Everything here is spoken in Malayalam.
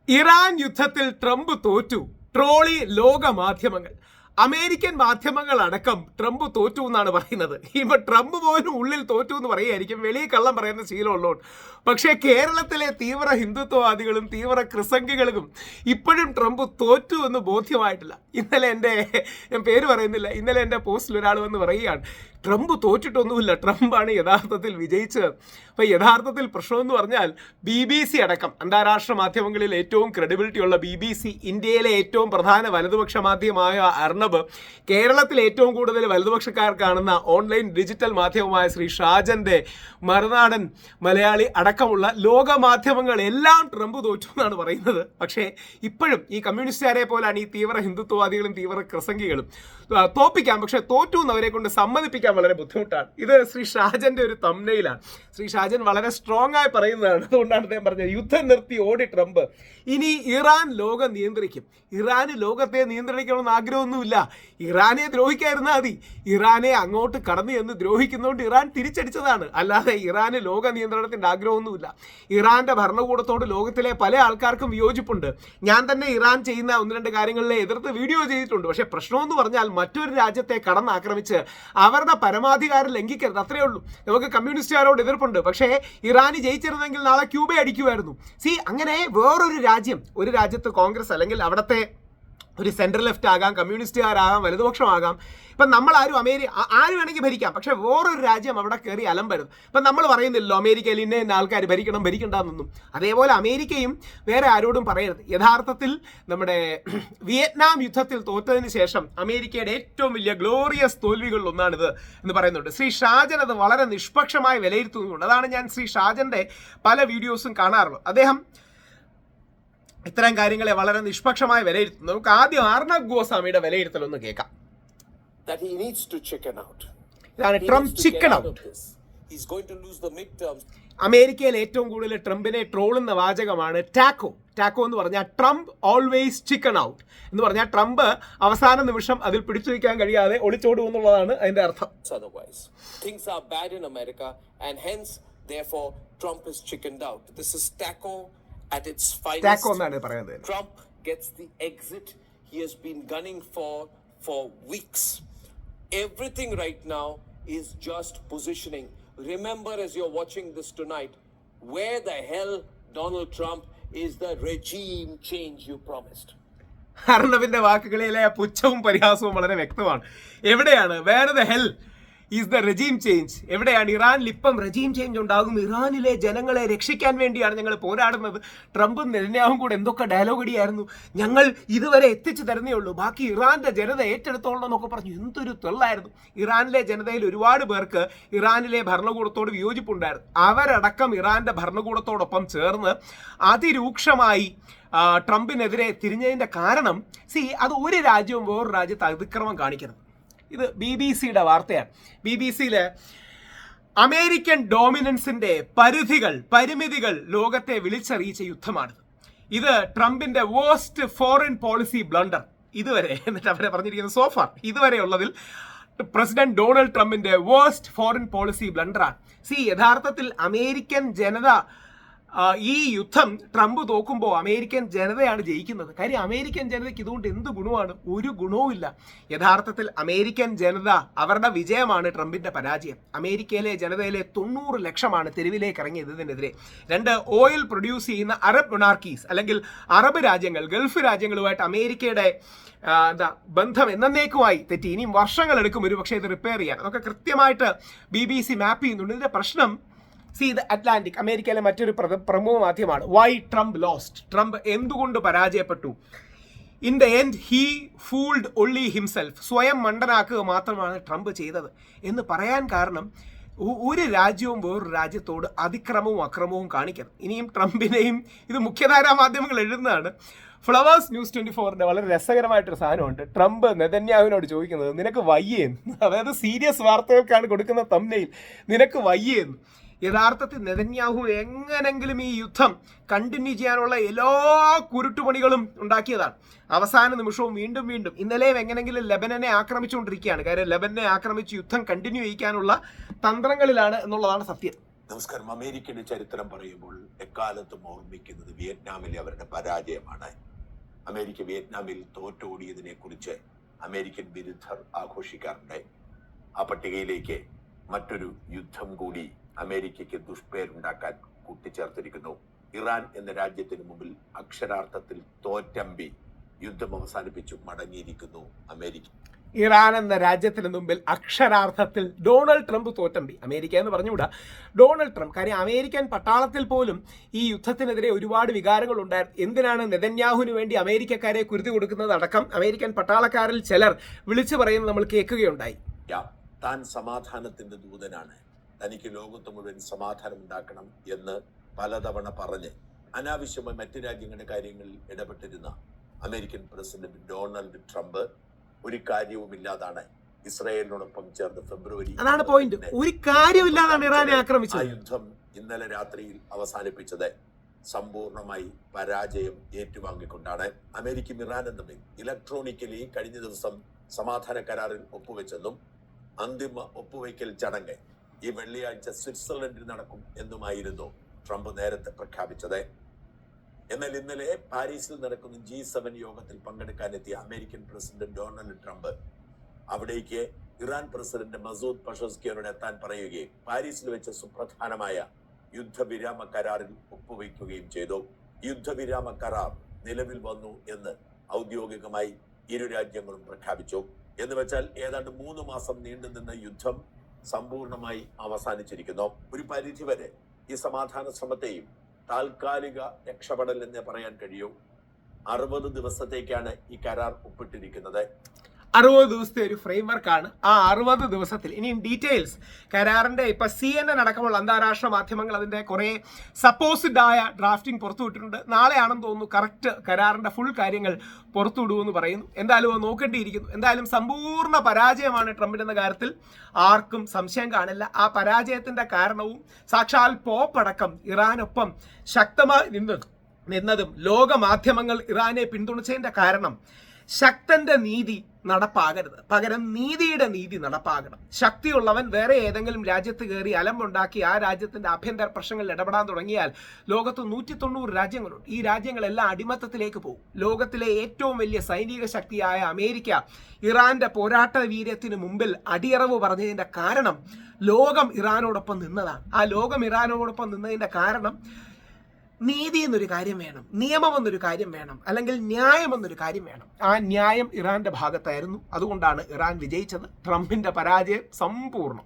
ഇറാൻ യുദ്ധത്തിൽ ട്രംപ് തോറ്റു, ട്രോളി ലോക മാധ്യമങ്ങൾ. അമേരിക്കൻ മാധ്യമങ്ങൾ അടക്കം ട്രംപ് തോറ്റു എന്നാണ് പറയുന്നത്. ഇപ്പൊ ട്രംപ് പോലും ഉള്ളിൽ തോറ്റു എന്ന് പറയുമായിരിക്കും, വെളിയിൽ കള്ളം പറയുന്ന ശീലമുള്ളതുകൊണ്ട്. പക്ഷേ കേരളത്തിലെ തീവ്ര ഹിന്ദുത്വവാദികളും തീവ്ര ക്രിസംഗികളും ഇപ്പോഴും ട്രംപ് തോറ്റു എന്ന് ബോധ്യമായിട്ടില്ല. ഇന്നലെ ഞാൻ പേര് പറയുന്നില്ല, ഇന്നലെ എൻ്റെ പോസ്റ്റിൽ ഒരാൾ വന്ന് പറയുകയാണ്, ട്രംപ് തോറ്റിട്ടൊന്നുമില്ല, ട്രംപാണ് യഥാർത്ഥത്തിൽ വിജയിച്ചത്. അപ്പം യഥാർത്ഥത്തിൽ പ്രശ്നമെന്ന് പറഞ്ഞാൽ BBC അടക്കം അന്താരാഷ്ട്ര മാധ്യമങ്ങളിൽ ഏറ്റവും ക്രെഡിബിലിറ്റി ഉള്ള BBC, ഇന്ത്യയിലെ ഏറ്റവും പ്രധാന വലതുപക്ഷ മാധ്യമമായ അർണബ്, കേരളത്തിൽ ഏറ്റവും കൂടുതൽ വലതുപക്ഷക്കാർ കാണുന്ന ഓൺലൈൻ ഡിജിറ്റൽ മാധ്യമമായ ശ്രീ ഷാജൻ്റെ മറുനാടൻ മലയാളി അടക്കമുള്ള ലോക മാധ്യമങ്ങൾ എല്ലാം ട്രംപ് തോറ്റു എന്നാണ് പറയുന്നത്. പക്ഷേ ഇപ്പോഴും ഈ കമ്മ്യൂണിസ്റ്റുകാരെ പോലാണ് ഈ തീവ്ര ഹിന്ദുത്വവാദികളും തീവ്ര ക്രിസംഗികളും തോപ്പിക്കാം, പക്ഷെ തോറ്റു എന്നവരെ കൊണ്ട് സമ്മതിപ്പിക്കാൻ വളരെ ബുദ്ധിമുട്ടാണ്. ഇത് ശ്രീ ഷാജന്റെ ഒരു തംബ്നെയിലാണ്. ശ്രീ ഷാജൻ വളരെ സ്ട്രോങ് ആയി പറയുന്നതാണ്. അതുകൊണ്ടാണ് അദ്ദേഹം പറഞ്ഞത്, യുദ്ധം നിർത്തി ഓടി ട്രംപ്, ഇനി ഇറാൻ ലോകം നിയന്ത്രിക്കും. ഇറാന് ലോകത്തെ നിയന്ത്രിക്കണമെന്ന് ആഗ്രഹമൊന്നുമില്ല. ഇറാനെ ദ്രോഹിക്കാതിരുന്നാൽ മതി. ഇറാനെ അങ്ങോട്ട് കടന്നു എന്ന് ദ്രോഹിക്കുന്നതുകൊണ്ട് ഇറാൻ തിരിച്ചടിച്ചതാണ്, അല്ലാതെ ഇറാന് ലോക നിയന്ത്രണത്തിന്റെ ആഗ്രഹമൊന്നുമില്ല. ഇറാന്റെ ഭരണകൂടത്തോട് ലോകത്തിലെ പല ആൾക്കാർക്കും വിയോജിപ്പുണ്ട്. ഞാൻ തന്നെ ഇറാൻ ചെയ്യുന്ന ഒന്ന് രണ്ട് കാര്യങ്ങളിലെ എതിർത്ത് വീഡിയോ ചെയ്തിട്ടുണ്ട്. പക്ഷേ പ്രശ്നമെന്ന് പറഞ്ഞാൽ മറ്റൊരു രാജ്യത്തെ കടന്നാക്രമിച്ച് അവരുടെ പരമാധികാരം ലംഘിക്കരുത്, അത്രയേ ഉള്ളൂ. നമുക്ക് കമ്മ്യൂണിസ്റ്റുകാരോട് എതിർപ്പുണ്ട്, പക്ഷേ ഇറാന് ജയിച്ചിരുന്നെങ്കിൽ നാളെ ക്യൂബ അടിക്കുമായിരുന്നു. അങ്ങനെ വേറൊരു രാജ്യം, ഒരു രാജ്യത്ത് കോൺഗ്രസ് അല്ലെങ്കിൽ അവിടുത്തെ ഒരു സെൻട്രൽ ലെഫ്റ്റ് ആകാം, കമ്മ്യൂണിസ്റ്റുകാരാകാം, വലതുപക്ഷമാകാം. ഇപ്പം നമ്മൾ ആരും ആര് വേണമെങ്കിൽ ഭരിക്കാം, പക്ഷേ വേറൊരു രാജ്യം അവിടെ കയറി അലമ്പരുത്. ഇപ്പം നമ്മൾ പറയുന്നില്ലല്ലോ അമേരിക്കയിൽ ഇന്ന ആൾക്കാർ ഭരിക്കണ്ടെന്നൊന്നും. അതേപോലെ അമേരിക്കയും വേറെ ആരോടും പറയരുത്. യഥാർത്ഥത്തിൽ നമ്മുടെ വിയറ്റ്നാം യുദ്ധത്തിൽ തോറ്റതിന് ശേഷം അമേരിക്കയുടെ ഏറ്റവും വലിയ ഗ്ലോറിയസ് തോൽവികളിൽ ഒന്നാണിത് എന്ന് പറയുന്നുണ്ട്. ശ്രീ ഷാജൻ അത് വളരെ നിഷ്പക്ഷമായി വിലയിരുത്തുന്നുണ്ട്. അതാണ് ഞാൻ ശ്രീ ഷാജൻ്റെ പല വീഡിയോസും കാണാറുള്ളത്. അദ്ദേഹം ഇത്തരം കാര്യങ്ങളെ വളരെ നിഷ്പക്ഷമായി വിലയിരുത്തുന്നു. നമുക്ക് ആദ്യം അർണബ് ഗോസ്വാമിയുടെ വിലയിരുത്തൽ ഒന്ന് കേൾക്കാം. ഇതാണ് ട്രംപ് ചിക്കൻ ഔട്ട്. അമേരിക്കയിൽ ഏറ്റവും കൂടുതൽ ട്രംപിനെ ട്രോളുന്ന വാചകമാണ് ടാക്കോ. ടാക്കോ എന്ന് പറഞ്ഞാൽ ട്രംപ് ഓൾവേസ് ചിക്കൻ ഔട്ട് എന്ന് പറഞ്ഞാൽ ട്രംപ് അവസാന നിമിഷം അതിൽ പിടിച്ചു വയ്ക്കാൻ കഴിയാതെ ഒളിച്ചോടും എന്നുള്ളതാണ് അതിന്റെ അർത്ഥം. At its finest, Trump gets the exit he has been gunning for weeks. Everything right now is just positioning. Remember, as you're watching this tonight, where the hell, Donald Trump, is the regime change you promised? അർണബിന്റെ വാക്കുകളിലെ പുച്ഛവും പരിഹാസവും വളരെ വ്യക്തമാണ്. എവിടെയാണ് where the hell is the regime change? എവിടെയാണ്? ഇറാനിൽ ഇപ്പം റെജീം ചേഞ്ച് ഉണ്ടാകും, ഇറാനിലെ ജനങ്ങളെ രക്ഷിക്കാൻ വേണ്ടിയാണ് ഞങ്ങൾ പോരാടുന്നത്. ട്രംപും നെതന്യാഹുവും കൂടെ എന്തൊക്കെ ഡയലോഗ് അടിയായിരുന്നു, ഞങ്ങൾ ഇതുവരെ എത്തിച്ചു തരുന്നേ ഉള്ളൂ, ബാക്കി ഇറാന്റെ ജനത ഏറ്റെടുത്തോളണം എന്നൊക്കെ പറഞ്ഞു. എന്തൊരു തെള്ളായിരുന്നു. ഇറാനിലെ ജനതയിൽ ഒരുപാട് പേർക്ക് ഇറാനിലെ ഭരണകൂടത്തോട് വിയോജിപ്പുണ്ടായിരുന്നു. അവരടക്കം ഇറാന്റെ ഭരണകൂടത്തോടൊപ്പം ചേർന്ന് അതിരൂക്ഷമായി ട്രംപിനെതിരെ തിരിഞ്ഞതിന്റെ കാരണം അത് ഒരു രാജ്യവും വേറൊരു രാജ്യത്ത് അതിക്രമം കാണിക്കരുത്. ഇത് BBC-യുടെ വാർത്തയാണ്. BBC-യിൽ അമേരിക്കൻ ഡോമിനൻസിന്റെ പരിമിതികൾ ലോകത്തെ വിളിച്ചറിയിച്ച യുദ്ധമാണിത്. ഇത് ട്രംപിന്റെ വേഴ്സ്റ്റ് ഫോറിൻ പോളിസി ബ്ലണ്ടർ ഇതുവരെ, എന്നിട്ട് അവരെ പറഞ്ഞിരിക്കുന്നത് സോഫാർ ഇതുവരെ ഉള്ളതിൽ പ്രസിഡന്റ് ഡൊണാൾഡ് ട്രംപിന്റെ വേഴ്സ്റ്റ് ഫോറിൻ പോളിസി ബ്ലണ്ടറാണ്. യഥാർത്ഥത്തിൽ അമേരിക്കൻ ജനത ഈ യുദ്ധം ട്രംപ് തോക്കുമ്പോൾ അമേരിക്കൻ ജനതയാണ് ജയിക്കുന്നത്. കാര്യം അമേരിക്കൻ ജനതയ്ക്ക് ഇതുകൊണ്ട് എന്ത് ഗുണമാണ്? ഒരു ഗുണവുമില്ല. യഥാർത്ഥത്തിൽ അമേരിക്കൻ ജനത അവരുടെ വിജയമാണ് ട്രംപിന്റെ പരാജയം. അമേരിക്കയിലെ ജനതയിലെ 90 ലക്ഷമാണ് തെരുവിലേക്ക് ഇറങ്ങിയത് ഇതിനെതിരെ. 2 ഓയിൽ പ്രൊഡ്യൂസ് ചെയ്യുന്ന അറബ് മൊണാർക്കീസ് അല്ലെങ്കിൽ അറബ് രാജ്യങ്ങൾ, ഗൾഫ് രാജ്യങ്ങളുമായിട്ട് അമേരിക്കയുടെ ബന്ധം എന്നേക്കുമായി തെറ്റി. ഇനിയും വർഷങ്ങളെടുക്കും ഒരു പക്ഷേ ഇത് റിപ്പയർ ചെയ്യാൻ. അതൊക്കെ കൃത്യമായിട്ട് BBC മാപ്പ് ചെയ്യുന്നുണ്ട്. ഇതിന്റെ പ്രശ്നം ദ അറ്റ്ലാന്റിക്, അമേരിക്കയിലെ മറ്റൊരു പ്രമുഖ മാധ്യമമാണ് വൈ ട്രംപ് ലോസ്റ്റ്. ട്രംപ് എന്തുകൊണ്ട് പരാജയപ്പെട്ടു? In the end he fooled only himself. സ്വയം മണ്ടനാക്കുക മാത്രമാണ് ട്രംപ് ചെയ്തത് എന്ന് പറയാൻ കാരണം ഒരു രാജ്യവും വേറൊരു രാജ്യത്തോട് അതിക്രമവും അക്രമവും കാണിക്കണം. ഇനിയും ട്രംപിനെയും ഇത് മുഖ്യധാരാ മാധ്യമങ്ങൾ എഴുതുന്നതാണ്. ഫ്ലവേഴ്സ് ന്യൂസ് 24-ന്റെ വളരെ രസകരമായിട്ടൊരു സാധനമുണ്ട്. ട്രംപ് നെതന്യാഹുവിനോട് ചോദിക്കുന്നത്, നിനക്ക് വയ്യേന്ന്. അതായത് സീരിയസ് വാർത്തകൾക്കാണ് കൊടുക്കുന്ന തംബ്നെയിൽ, നിനക്ക് വയ്യേന്ന്. യഥാർത്ഥത്തിൽ നെതന്യാഹു എങ്ങനെങ്കിലും ഈ യുദ്ധം കണ്ടിന്യൂ ചെയ്യാനുള്ള എല്ലാ കുരുട്ടുപണികളും ഉണ്ടാക്കിയതാണ്. അവസാന നിമിഷവും വീണ്ടും ഇന്നലെയും എങ്ങനെങ്കിലും ലെബനനെ ആക്രമിച്ചുകൊണ്ടിരിക്കുകയാണ്. കാര്യം ലെബനെ ആക്രമിച്ച് യുദ്ധം കണ്ടിന്യൂ ചെയ്യിക്കാനുള്ള തന്ത്രങ്ങളിലാണ് എന്നുള്ളതാണ് സത്യം. നമസ്കാരം. അമേരിക്കയുടെ ചരിത്രം പറയുമ്പോൾ എക്കാലത്തും ഓർമ്മിക്കുന്നത് വിയറ്റ്നാമിലെ അവരുടെ പരാജയമാണ്. അമേരിക്ക വിയറ്റ്നാമിൽ തോറ്റോടിയതിനെ കുറിച്ച് അമേരിക്കൻ വിരുദ്ധർ ആഘോഷിക്കാറുണ്ട്. ആ പട്ടികയിലേക്ക് മറ്റൊരു യുദ്ധം കൂടി അമേരിക്കയ്ക്ക് ദുഷ്പേരുണ്ടാക്കാൻ കൂട്ടിച്ചേർത്തിരിക്കുന്നു. ഇറാൻ എന്ന രാജ്യത്തിന് മുമ്പിൽ അക്ഷരാർത്ഥത്തിൽ തോറ്റമ്പി യുദ്ധം അവസാനിപ്പിച്ചു മടങ്ങിയിരിക്കുന്നു അമേരിക്ക. ഇറാൻ എന്ന രാജ്യത്തിന് മുമ്പിൽ അക്ഷരാർത്ഥത്തിൽ ഡൊണാൾഡ് ട്രംപ് തോറ്റമ്പി. അമേരിക്ക എന്ന് പറഞ്ഞുകൂടാ, ഡൊണാൾഡ് ട്രംപ്. കാര്യം അമേരിക്കൻ പട്ടാളത്തിൽ പോലും ഈ യുദ്ധത്തിനെതിരെ ഒരുപാട് വികാരങ്ങൾ ഉണ്ടായിരുന്നു. എന്തിനാണ് നെതന്യാഹുവിന് വേണ്ടി അമേരിക്കക്കാരെ കുരുതി കൊടുക്കുന്നത് അടക്കം അമേരിക്കൻ പട്ടാളക്കാരിൽ ചിലർ വിളിച്ചു പറയുന്നത് നമ്മൾ കേൾക്കുകയുണ്ടായി. താൻ സമാധാനത്തിന്റെ ദൂതനാണ്, തനിക്ക് ലോകത്ത് മുഴുവൻ സമാധാനം ഉണ്ടാക്കണം എന്ന് പലതവണ പറഞ്ഞ് അനാവശ്യമായി മറ്റു രാജ്യങ്ങളുടെ കാര്യങ്ങളിൽ ഇടപെട്ടിരുന്ന അമേരിക്കൻ പ്രസിഡന്റ് ഡൊണാൾഡ് ട്രംപ് ഒരു കാര്യവുമില്ലാതാണ് ഇസ്രായേലിനോടൊപ്പം ചേർന്ന് ഫെബ്രുവരി, അതാണ് പോയിന്റ്, ഒരു കാര്യമില്ലാതാണ് ഇറാനെ ആക്രമിച്ചത്. ആ യുദ്ധം ഇന്നലെ രാത്രിയിൽ അവസാനിപ്പിച്ചത് സമ്പൂർണമായി പരാജയം ഏറ്റുവാങ്ങിക്കൊണ്ടാണ്. അമേരിക്കയും ഇറാനും തമ്മിൽ ഇലക്ട്രോണിക്കലി കഴിഞ്ഞ ദിവസം സമാധാന കരാറിൽ ഒപ്പുവെച്ചെന്നും അന്തിമ ഒപ്പുവയ്ക്കൽ ചടങ്ങ് ഈ വെള്ളിയാഴ്ച സ്വിറ്റ്സർലൻഡിൽ നടക്കും എന്നുമായിരുന്നു ട്രംപ് നേരത്തെ പ്രഖ്യാപിച്ചത്. എന്നാൽ ഇന്നലെ പാരീസിൽ നടക്കുന്ന G7 യോഗത്തിൽ പങ്കെടുക്കാനെത്തിയ അമേരിക്കൻ പ്രസിഡന്റ് ഡൊണാൾഡ് ട്രംപ് അവിടേക്ക് ഇറാൻ പ്രസിഡന്റ് മസൂദ് പഷസ്കിയനോട് എത്താൻ പറയുകയും പാരീസിൽ വെച്ച സുപ്രധാനമായ യുദ്ധവിരാമ കരാറിൽ ഒപ്പുവയ്ക്കുകയും ചെയ്തു. യുദ്ധവിരാമ കരാർ നിലവിൽ വന്നു എന്ന് ഔദ്യോഗികമായി ഇരു രാജ്യങ്ങളും പ്രഖ്യാപിച്ചു. എന്ന് വെച്ചാൽ ഏതാണ്ട് 3 മാസം നീണ്ടുനിന്ന യുദ്ധം സമ്പൂർണമായി അവസാനിച്ചിരിക്കുന്നു. ഒരു പരിധിവരെ ഈ സമാധാന ശ്രമത്തെയും താൽക്കാലിക രക്ഷപ്പെടൽ എന്ന് പറയാൻ കഴിയൂ. 60 ദിവസത്തേക്കാണ് ഈ കരാർ ഒപ്പിട്ടിരിക്കുന്നത്. 60 ദിവസത്തെ ഒരു ഫ്രെയിംവർക്കാണ്. ആ 60 ദിവസത്തിൽ ഇനിയും ഡീറ്റെയിൽസ് കരാറിന്റെ ഇപ്പൊ CNN അടക്കമുള്ള അന്താരാഷ്ട്ര മാധ്യമങ്ങൾ അതിന്റെ കുറെ സപ്പോസിഡ് ആയ ഡ്രാഫ്റ്റിംഗ് പുറത്തുവിട്ടിട്ടുണ്ട്. നാളെയാണെന്ന് തോന്നുന്നു കറക്റ്റ് കരാറിന്റെ ഫുൾ കാര്യങ്ങൾ പുറത്തുവിടുമെന്ന് പറയുന്നു. എന്തായാലും നോക്കേണ്ടിയിരിക്കുന്നു. എന്തായാലും സമ്പൂർണ്ണ പരാജയമാണ് ട്രംപിന്റെ കാര്യത്തിൽ, ആർക്കും സംശയം കാണില്ല. ആ പരാജയത്തിന്റെ കാരണവും സാക്ഷാൽ പോപ്പ് അടക്കം ഇറാനൊപ്പം ശക്തമായി നിന്നതും ലോക മാധ്യമങ്ങൾ ഇറാനെ പിന്തുണച്ചതിന്റെ കാരണം ശക്തന്റെ നീതി നടപ്പാകരുത്, പകരം നീതിയുടെ നീതി നടപ്പാകണം. ശക്തിയുള്ളവൻ വേറെ ഏതെങ്കിലും രാജ്യത്ത് കയറി അലമ്പുണ്ടാക്കി ആ രാജ്യത്തിന്റെ ആഭ്യന്തര പ്രശ്നങ്ങളിൽ ഇടപെടാൻ തുടങ്ങിയാൽ ലോകത്ത് 190 രാജ്യങ്ങളുണ്ട്. ഈ രാജ്യങ്ങളെല്ലാം അടിമത്തത്തിലേക്ക് പോകും. ലോകത്തിലെ ഏറ്റവും വലിയ സൈനിക ശക്തിയായ അമേരിക്ക ഇറാന്റെ പോരാട്ട വീര്യത്തിന് മുമ്പിൽ അടിയറവ് പറഞ്ഞതിന്റെ കാരണം ലോകം ഇറാനോടൊപ്പം നിന്നതാണ്. ആ ലോകം ഇറാനോടൊപ്പം നിന്നതിന്റെ കാരണം നീതി എന്നൊരു കാര്യം വേണം, നിയമം എന്നൊരു കാര്യം വേണം, അല്ലെങ്കിൽ ന്യായം എന്നൊരു കാര്യം വേണം. ആ ന്യായം ഇറാന്റെ ഭാഗത്തായിരുന്നു. അതുകൊണ്ടാണ് ഇറാൻ വിജയിച്ചത്. ട്രംപിന്റെ പരാജയം സമ്പൂർണ്ണം.